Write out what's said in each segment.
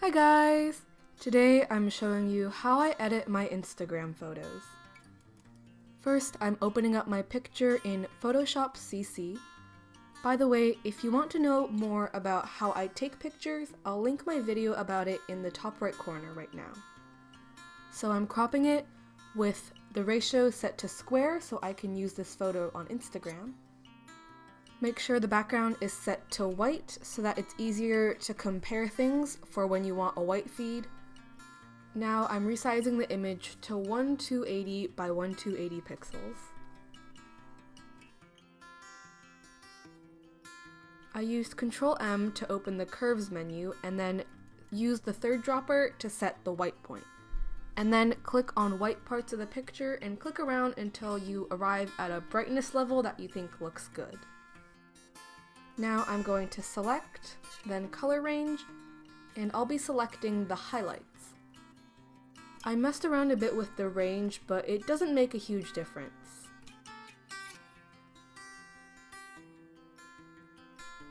Hi guys! Today I'm showing you how I edit my Instagram photos. First, I'm opening up my picture in Photoshop CC. By the way, if you want to know more about how I take pictures, I'll link my video about it in the top right corner right now. So I'm cropping it with the ratio set to square so I can use this photo on Instagram. Make sure the background is set to white so that it's easier to compare things for when you want a white feed. Now I'm resizing the image to 1280 by 1280 pixels. I used Ctrl M to open the curves menu and then use the third dropper to set the white point. And then click on white parts of the picture and click around until you arrive at a brightness level that you think looks good. Now I'm going to select, then color range, and I'll be selecting the highlights. I messed around a bit with the range, but it doesn't make a huge difference.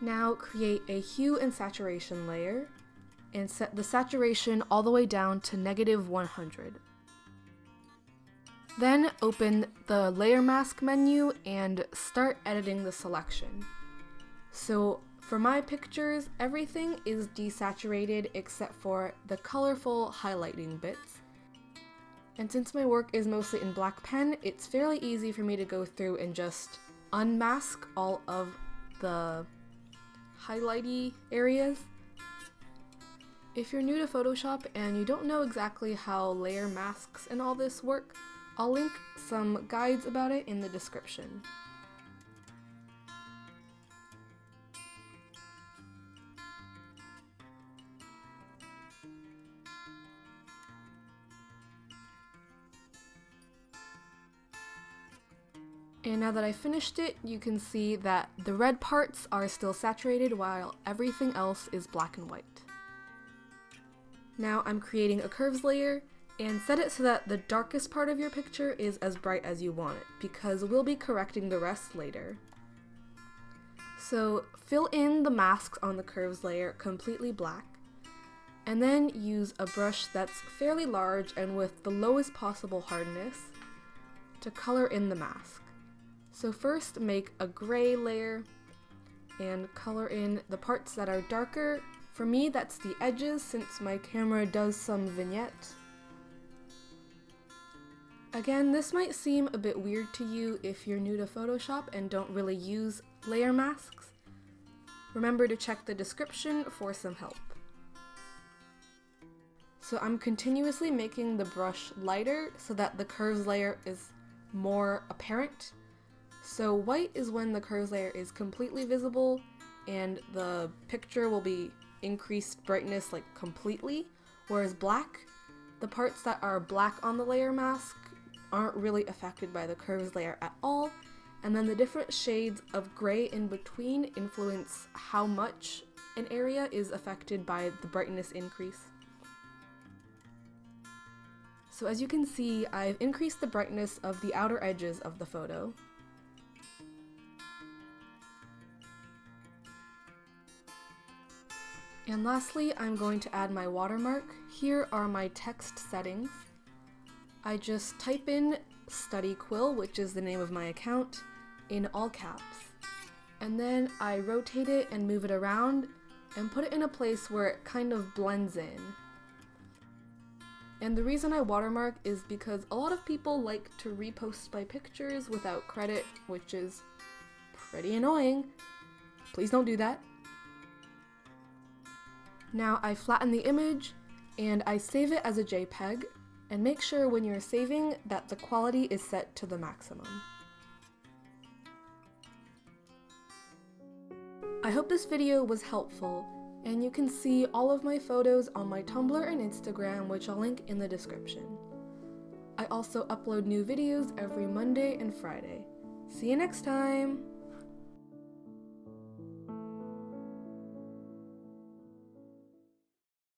Now create a hue and saturation layer, and set the saturation all the way down to -100. Then open the layer mask menu and start editing the selection. So for my pictures, everything is desaturated except for the colorful highlighting bits. And since my work is mostly in black pen, it's fairly easy for me to go through and just unmask all of the highlighty areas. If you're new to Photoshop and you don't know exactly how layer masks and all this work, I'll link some guides about it in the description. And now that I finished it, you can see that the red parts are still saturated while everything else is black and white. Now I'm creating a curves layer and set it so that the darkest part of your picture is as bright as you want it, because we'll be correcting the rest later. So fill in the masks on the curves layer completely black, and then use a brush that's fairly large and with the lowest possible hardness to color in the mask. So first make a gray layer and color in the parts that are darker. For me, that's the edges since my camera does some vignette. Again, this might seem a bit weird to you if you're new to Photoshop and don't really use layer masks. Remember to check the description for some help. So I'm continuously making the brush lighter so that the curves layer is more apparent. So white is when the curves layer is completely visible and the picture will be increased brightness like completely, whereas black, the parts that are black on the layer mask aren't really affected by the curves layer at all, and then the different shades of gray in between influence how much an area is affected by the brightness increase. So as you can see, I've increased the brightness of the outer edges of the photo. And lastly, I'm going to add my watermark. Here are my text settings. I just type in studyquill, which is the name of my account, in all caps. And then I rotate it and move it around and put it in a place where it kind of blends in. And the reason I watermark is because a lot of people like to repost my pictures without credit, which is pretty annoying. Please don't do that. Now I flatten the image and I save it as a JPEG, and make sure when you're saving that the quality is set to the maximum. I hope this video was helpful, and you can see all of my photos on my Tumblr and Instagram, which I'll link in the description. I also upload new videos every Monday and Friday. See you next time!